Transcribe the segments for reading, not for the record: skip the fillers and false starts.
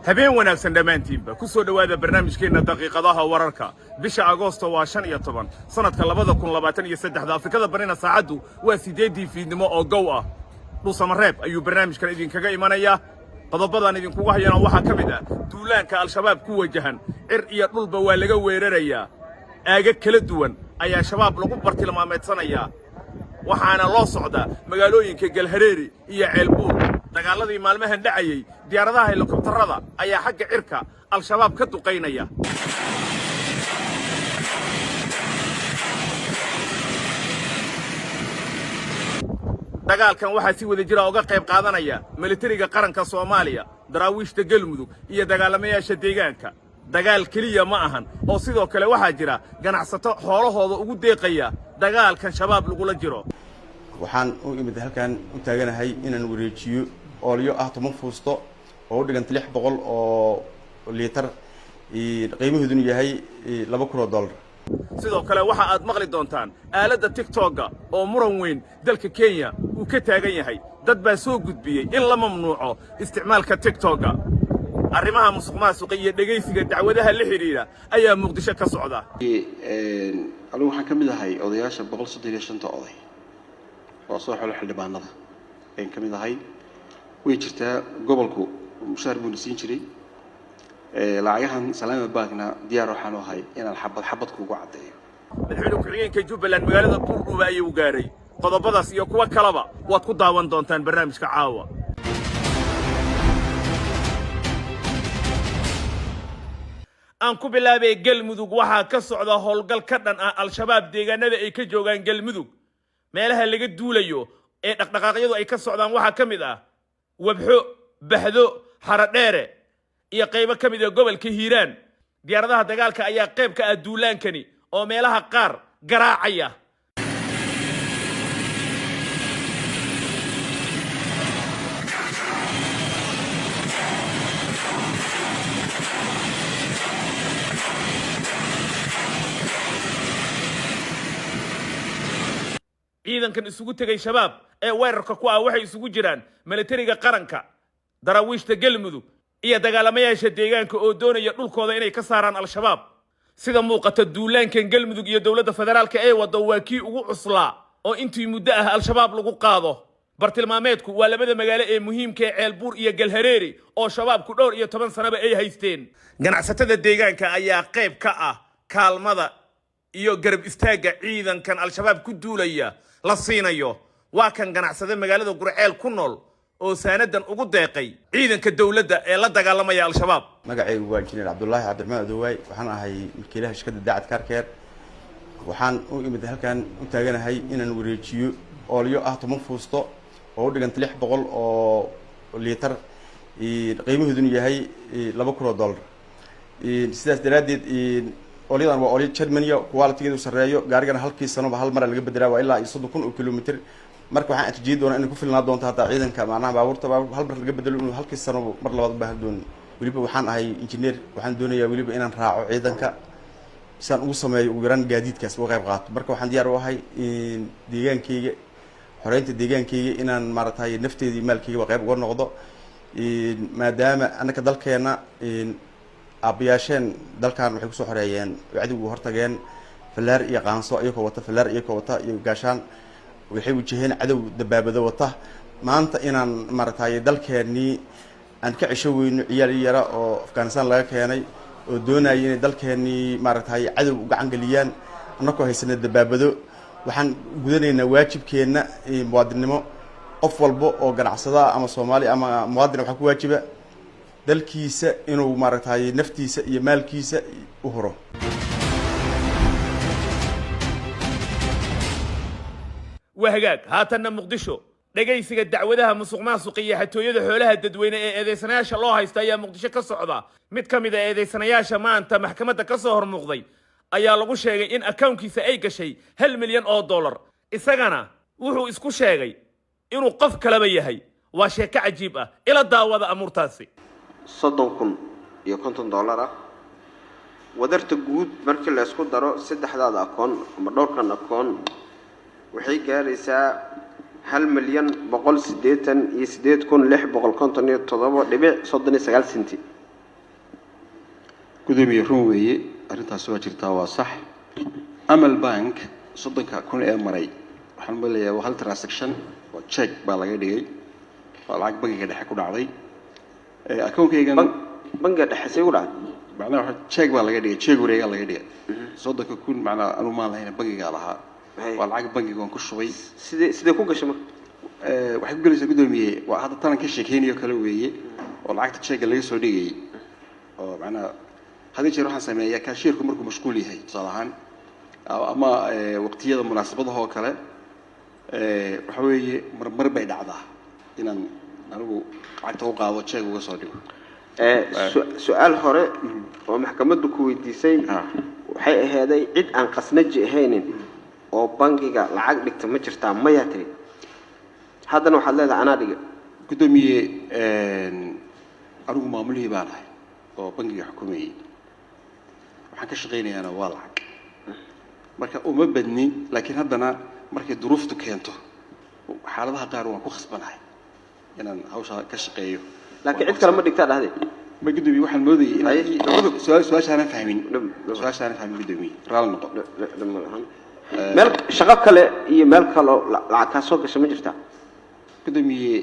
habeen wanaagsan dhammaantiinba ku soo dhawaada barnaamijkeena daqiiqadaha wararka bisha Agoosto waa 15 sanadka 2023 Afrikada barina saacadu waa 8 fiidnimo oo gow ah Dhuusamareeb ayuu barnaamijkan idinkaga imanaya qodobadan idinkugu hayana waxa kamid ah duulaanka al-shabaab ku wajahan cir iyo dhulba waa laga weeraraya aaga kala duwan ayaa shabaab lagu bartilmaameedsanaya waxaana loo socda magaalooyinka Galhareeri iyo Ceelbuur dagaaladii maalmahan dhacayay diyaaradaha helikobtarada ayaa xagga cirka al-shabaab ka duqeynaya dagaalkan waxa si wada jira uga qayb qaadanaya militariga qaranka Soomaaliya daraawiishta Galmudug iyo dagaalamayaasha deegaanka dagaal kaliya ma ahan oo sidoo kale waxa jira ganacsato xoolahooda ugu deeqaya dagaalkan shabaab lagu la jiro waxaan u imid halkan u taaganahay inaan wareejiyo oolyo ah 10 fuusto oo u dhiganta 600 oo liitar qiimaheedu yahay $2,000 sidoo kale waxa aad maqli doontaan aaladda TikTok oo muran weyn dalka Kenya uu ka taagan yahay dad baa soo gudbiyay in la mamnuuco isticmaalka TikTok arrimaha musuqmaasuqa iyo dhageysiga dacwadaha la xiriira ayaa Muqdisho ka socda anigu waxaan kamid ahay odayaasha 135 oday oo soo xul xildhibaanada ay kamid ahay way jirtaa gobolku mushaar buu siin jiray lacagahan salaama baagna diyaar waxaan u ahay inaan xabad kugu cadeeyo madaxweyne ku-xigeenka Jubbaland magaalada Buurdhuba ayuu gaaray qodobadaas iyo kuwa kaleba waad ku daawan doontaan barnaamijka caawa aan ku bilaabay Galmudug waxa ka socda howlgal ka dhan ah al-shabaab deegaanada ay ka joogaan Galmudug meelaha laga duulayo ee dhaqdhaqaaqyadu ay ka socdaan waxa kamid ah wabxo baxdo xaradheere iyo qaybo kamid ah gobolka Hiiraan diyaaradaha dagaalka ayaa qayb ka ah duulaankani oo meelaha qaar garaacaya ciidankan isugu tagay shabaab ee weerarka ku ah waxay isugu jiraan militariga qaranka daraawiishta Galmudug iyo dagaalamayaasha deegaanka oo doonaya dhulkooda inay ka saaraan al-shabaab sida muuqata duulaankan Galmudug iyo dawladda federaalka ee wada waa kii ugu cuslaa oo intii muddo ah al-shabaab lagu qaado bartilmaameedku waa labada magaalo ee muhiimka ah Ceelbuur iyo Galhareeri oo shabaabku dhowr iyo 10 sanaba ay haysteen ganacsatada deegaanka ayaa qayb ka ah kaalmada iyo garab istaaga ciidankan al-shabaab ku duulaya la siinayo waa kan ganacsade magaalada Gurceel ku nool oo saanadan ugu deeqay ciidanka dawladda ee la dagaalamaya al-shabaab magacaygu waa Injineer Cabdullaahi Cabdiraxmaan Adowaay waxaan ahay milkiilaha shirkadda Daacad Karkeer waxaan u imid halkan u taaganahay inaan wareejiyo oolyo ah 10 fuusto oo u dhiganta 600 oo liitar qiimaheedu yahay $2,000 sidaas daraadeed oolyadan waa oolyo Germany quality-geedu sareeyo gaarigana halkii sanoba hal mar laga bedelaa waa ilaa 30,000 kilomitir marka waxaan arjiyay doonaa in ku filnaa doonto hada ciidanka macnaha baabuurta hal mar laga bedelo inuu halkii sanoba mar labaad baahan doon waliba waxaan ahay engineer waxaan doonayaa waliba inaan raaco ciidanka saan ugu sameeyo ugu yaraan gaadiidkaas uga qayb qaato marka waxaan diyaar u ahay deegaankayga xoreynta deegaankayga inaan maaragtay nafteedii maalkayga qayb uga noqdo maadaama annaka dalkeena aabyaasheen dalkan waxay ku soo xoreeyeen wacdigu hortageen falaar iyo qaanso iyagoo wata falaar iyagoo wata iyo gaashaan waxay wajaheen cadow dabaabada wata maanta inaan maaragtay dalkeenii aan ka cisho weyno ciyaal yara oo Afghanistan laga keenay oo doonayay inay dalkeenii maaragtay cadow u gacan galiyaan annagoo haysanay dabaabado waxaan gudanaynaa waajibkeena muwaadinimo qof walba oo ganacsada ama Soomaali ama muwaadin waxa ku waajiba dalkiisa inuu maaragtay naftiisa iyo maalkiisa u horo wahagaag haatanna Muqdisho dhageysiga dacwadaha musuqmaasuqa iyo xatooyada xoolaha dadweyne ee eedeysanayaasha loo haysta ayaa Muqdisho ka socda mid kamid ah eedeysanayaasha maanta maxkamadda ka soo hormuuqday ayaa lagu sheegay in accountkiisa ay gashay $1 milyan isagana wuxuu isku sheegay inuu qof kalaba yahay waa sheeko cajiib ah ila daawada amurtaasi $30,050 wadarta guud markii la isku daro saddexdaada akoon ama dhowrkan akoon waxay gaaraysaa 1,188,657.39 senti gudoomiye run weeye arrintaasi waa jirtaa waa sax Amal Bank 30,000 ee maray waxaan maleeyaa waa hal transaction oo check baa laga dhigay oo lacag bangiga dhexe ku dhacday akoonkaygan bangiga dhexe say u dhacday macnaha check baa laga dhigay check wareega laga dhigay 30,000 macnaha anu ma lahayn bangiga lahaa waa lacag bangiga aan ku shubay sidee ku gashay marka waxay ku galaysaa gudoomiye waa hadda tan ka sheekeynayo kala weeye oo lacagta check laga soo dhigay oo macnaha hadii jeer waxaan sameeyaa cashier-ku markuu mashquul yahay salahan ama waqtiyada munaasabadaha oo kale waxa weeye mar bay dhacdaa inaan anigu lacagta u qaado check uga soo dhigo su'aal hore oo maxkamaddu ku weydiisay waxay ahaaday cid aan qasnaji ahaynin oo bangiga lacag dhigta ma jirtaa maya tiri haddana waxaad leedahay anaa dhiga gudoomiye anigu maamulihii baan ahay oo bangiga xukumayay waxaan ka shaqeynayaana waa lacag marka uma badni laakiin haddana markay duruuftu keento xaaladaha qaar waan ku khasbanahay inaan hawsha ka shaqeeyo laakiin cid kale ma dhigtaa dhahday ma gudoomiye waxaan moodayay inaan su'aashaan fahmin gudoomiye raali noqo meel shaqo kale iyo meel kale lacag ka soo gashay ma jirtaa gudoomiye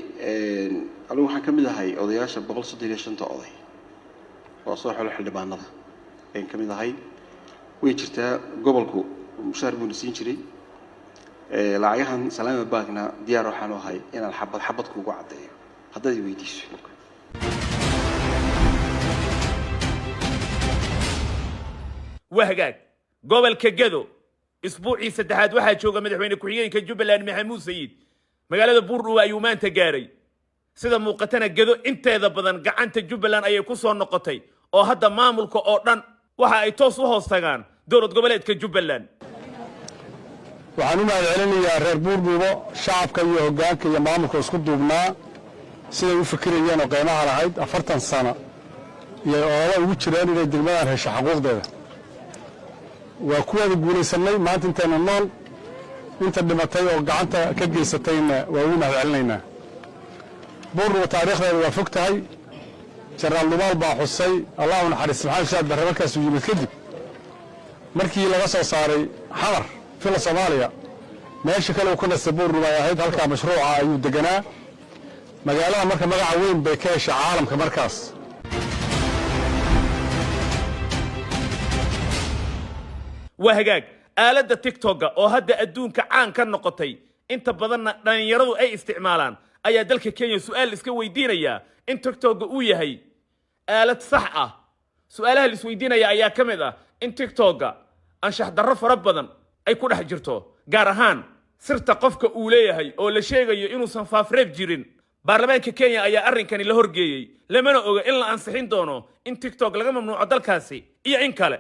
anigu waxaan ka mid ahay odayaasha 135 oday oo soo xulay xildhibaanada aan ka mid ahay way jirtaa gobolku mushaar buu siin jiray lacagahan Salaama Bankna diyaar waxaan u ahay inaan xabad kugu cadeeyo haddaad weydiiso wahagaag gobolka Gedo isbuucii saddexaad waxaa jooga madaxweyne ku-xigeenka Jubbaland Maxamuud Sayid magaalada Buurdhuwa ayuu maanta gaaray sida muuqatana Gedo inteeda badan gacanta Jubbaland ayay ku soo noqotay oo hadda maamulka oo dhan waxa ay toos u hoos tagaan dowlad goboleedka Jubbaland waxaan u mahadcelinayaa reer Buurdhuwa shacabka iyo hoggaanka iyo maamulka isku duubnaa siday u fikirayeen oo qiimaha lahayd 40 sano iyo oo ugu jireen inay degmadan hesho xuquuqdeeda waa kuwada guulaysanay maanta intaana nool inta dhimatay oo gacanta ka geysatayna waa u mahadcelinaynaa Buurdhuwa taariikhdeeda waa fog tahay Jaraal Lumaal baa xusay Allahu naxariis maxaa shaad barnaamijkaas uu yimid kadib markii laga soo saaray xamar fila Soomaaliya meesha kale uu ku nasay Buurdhuwa ay ahayd halka mashruuca ayuu deganaa magaalada marka magaca weyn bay ka heshay caalamka markaas wahagaag aaladda TikTok oo hadda adduunka caan ka noqotay inta badanna dhalinyaradu ay isticmaalaan ayaa dalka Kenya su'aal iska weydiinaya in TikTok uu yahay aalad sax ah su'aalaha la isweydiinaya ayaa ka mid ah in TikTok anshax darro fara badan ay ku dhex jirto gaar ahaan sirta qofka uu leeyahay oo la sheegayo inuusan faafreeb jirin baarlamaanka Kenya ayaa arrinkani la horgeeyay lamana oga in la ansixin doono in TikTok laga mamnuuco dalkaasi iyo in kale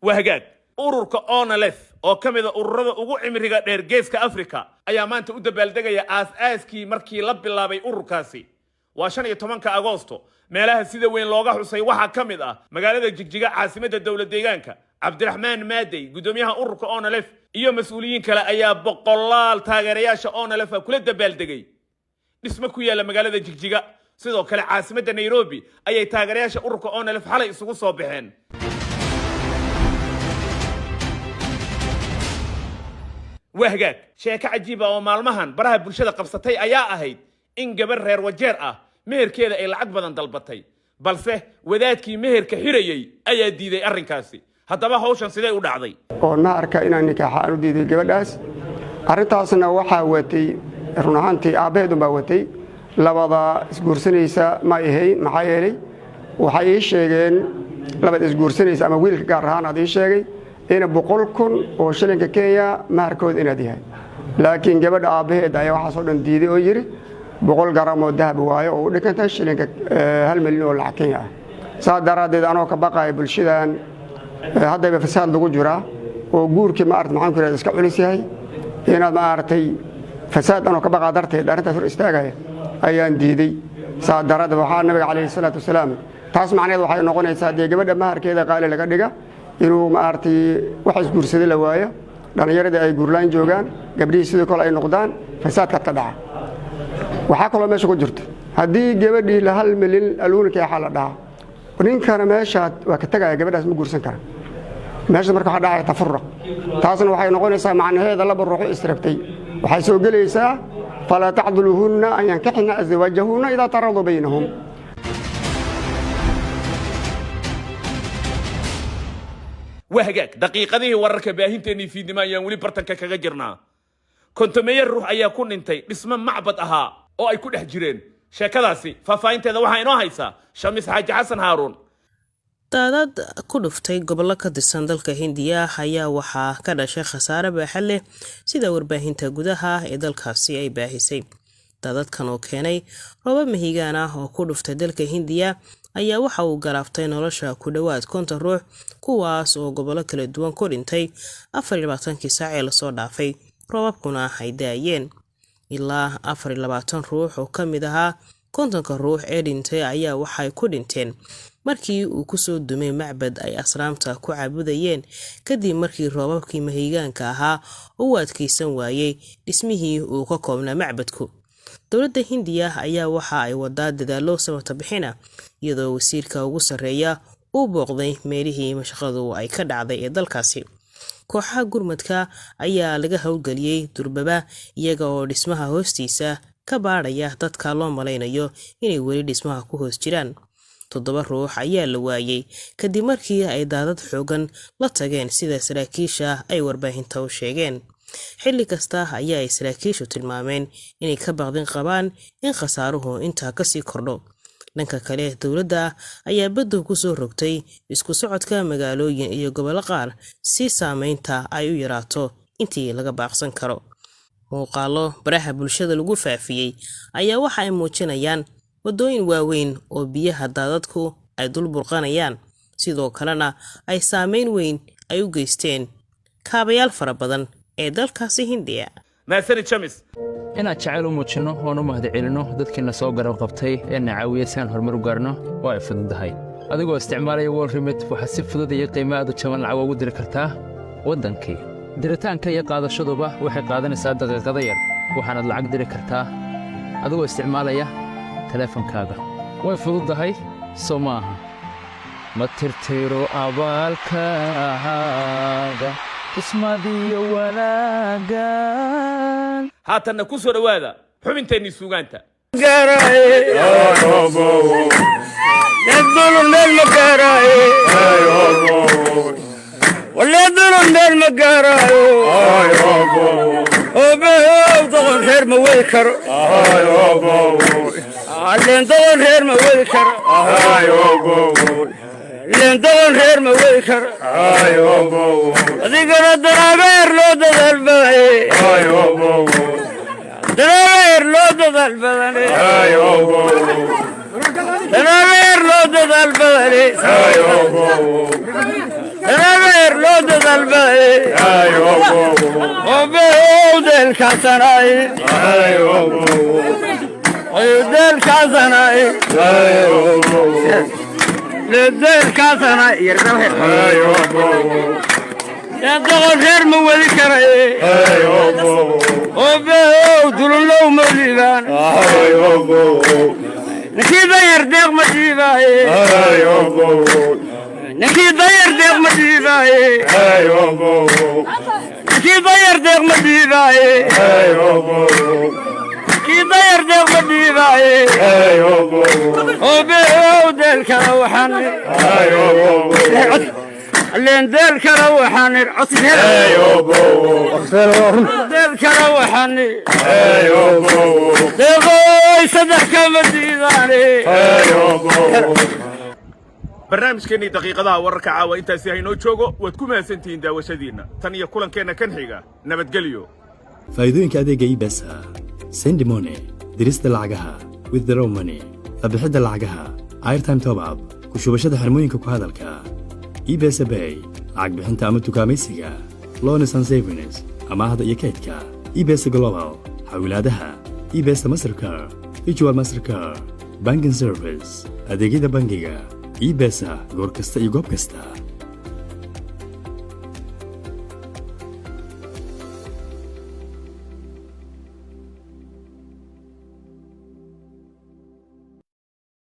wahagaag ururka ONLF oo ka mid ah ururada ugu cimriga dheer geeska Afrika ayaa maanta u dabaaldegaya aas-aaskii markii la bilaabay ururkaasi waa 15 Agoosto meelaha sida weyn looga xusay waxa ka mid ah magaalada Jigjiga caasimadda dawlad deegaanka Cabdiraxmaan Maadey gudoomiyaha ururka ONLF iyo mas'uuliyiin kale ayaa boqolaal taageerayaasha ONLF kula dabaaldegay dhismo ku yaala magaalada Jigjiga sidoo kale caasimadda Nairobi ayay taageerayaasha ururka ONLF xalay isugu soo baxeen wahagaag sheeko cajiib ah oo maalmahan baraha bulshada qabsatay ayaa ahayd in gabar reer wajeer ah meherkeeda ay lacag badan dalbatay balse wadaadkii meherka xirayay ayaa diiday arrinkaasi haddaba hawshan sidee u dhacday oo ma arka inaan nikaaxa aan u diiday gabadhaas arrintaasna waxaa watay run ahaantii aabbaheedu baa watay labada isguursanaysa ma ahayn maxaa yeelay waxay ii sheegeen labada isguursanaysa ama wiilka gaar ahaan aad ii sheegay in 100,000 oo shilinka Kenya maharkooda inaad yahay laakiin gabadha aabbaheed ayaa waxa soo dhan diiday oo yiri 100 garam oo dahab waayo oo u dhiganta shilinka 1 milyan oo lacag Kenya ah saadaradeed anoo ka baqay bulshadan hadda fasaad lagu jira oo guurkii ma aragtay maxaan ku raad iska culis yahay inaad ma aragtay fasaad anoo ka baqaa darteed arrintaas hor istaagaya ayaan diiday saadarada waxa nabiga kaleey salaatu wasalaam taas macnaheedu waxay noqonaysaa de gabadha maharkeeda qaali laga dhiga inuu ma aragtay wax isguursaday la waayo dhalinyarada ay guurlaan joogaan gabdhihii sidoo kale ay noqdaan fasaadka ka dhaca waxaa kaloo meesha ku jirta haddii gabadhii la 1 milyan aluunka waxa la dhahaa ninkana meesha waa ka tagaya gabadhaas ma guursan kara meesha marka waxa dhacay tafarruq taasna waxay noqonaysaa macnaheeda laba ruux israbtay waxay soo galaysaa fala tacduluhunna an yankihna azwajahunna idha taradu baynahum wahagaag daqiiqadihii wararka baahinteennii fiidnimo ayaan weli bartanka kaga jirnaa kontomeeyo ruux ayaa ku dhintay dhismo macbad ahaa oo ay ku dhex jireen sheekadaasi faahfaahinteeda waxaa inoo haysaa Shamis Xaaji Xasan Haaruun daadad ku dhuftay gobollo ka tirsan dalka Hindiya ayaa waxaa ka dhashay khasaare baaxad leh sida warbaahinta gudaha ee dalkaasi ay baahisay daadadkan oo keenay roobab mahigaan ah oo ku dhuftay dalka Hindiya ayaa waxa uu galaaftay nolosha ku dhawaad 50 ruux kuwaas oo gobollo kala duwan ku dhintay 24 saac ee la soo dhaafay roobabkuna ay daayeen ilaa 24 ruux oo ka mid ahaa 50 ruux ee dhintay ayaa waxay ku dhinteen markii uu ku soo dumay macbad ay asraamta ku caabudayeen kadib markii roobabkii mahigaanka ahaa uu adkeysan waayay dhismihii uu ka koobnaa macbadku dowladda Hindiya ayaa waxa ay wadaa dadaalo sababta bixina iyadoo wasiirka ugu sareeya uu booqday meelihii mashaqadu ay ka dhacday ee dalkaasi kooxaha gurmadka ayaa laga howlgeliyay durbaba iyaga oo dhismaha hoostiisa ka baadhaya dadka loo malaynayo inay weli dhismaha ku hoos jiraan 7 ruux ayaa la waayay kadib markii ay daadad xoogan la tageen sida saraakiisha ay warbaahinta u sheegeen xilli kasta ayaa ay saraakiishu tilmaameen inay ka baqdin qabaan in khasaaruhu intaa ka sii kordho dhanka kale dowladda ayaa badda ku soo rogtay isku socodka magaalooyin iyo gobollo qaar si saameynta ay u yaraato intii laga baaqsan karo muuqaalo baraha bulshada lagu faafiyay ayaa waxa ay muujinayaan wadooyin waaweyn oo biyaha daadadku ay dul burqanayaan sidoo kalena ay saameyn weyn ay u geysteen kaabayaal fara badan ee dalkaasi Hindiya maasani Shamis inaad jacayl u muujino oo u mahadcelino dadkina soo garab qabtay ee nacaawiye san horumar u gaarno waa ay fududahay adigoo isticmaalaya World Remit waxa si fudud iyo qiimo aad u jaban lacag ugu diri kartaa wadankii diritaanka iyo qaadashaduba waxay qaadanaysaa daqiiqado yar waxaana lacag diri kartaa adigoo isticmaalaya teleefankaaga way fududahay Soomaha ma tirtiro abaalkaaga ismaadiyo wanaagan haatanna ku soo dhawaada xubinteennii suugaanta لندن غير ما ويكر أذكر الدراغير لو دذل بدني دراغير لو دذل بدني دراغير لو دذل بدني دراغير لو دذل بدني وبيود الكاسناي وبيود الكاسناي للدير كاسنا يرتوه يدغل غير مولي كرأي وبيو دلو موليبان نكي ضير ديغ مجيباي نكي ضير ديغ مجيباي نكي ضير ديغ مجيباي نكي ضير ديغ مجيباي وبيو ديلك روحاني اللين ديلك روحاني عطف ديلك روحاني ديغوي صدحك مديداني barnaamijkeennii daqiiqadaha wararka caawa intaasi haynoo joogo waad ku mahadsantihiin daawashadiinna tan iyo kulankeenna kan xiga nabadgelyo faa'iidooyinka adeegga ibesa sendi money dirista lacagaha withdraw money bixidda lacagaha airtime top up ku shubashada xirmooyinka ku hadalka ibesa bay lacag bixinta ama tukaamaysiga loans and savings amaahda iyo kaydka ibesa global xawilaadaha ibesa mastercard virtual mastercard banking service adeegyada bangiga ibesa goor kasta iyo goob kasta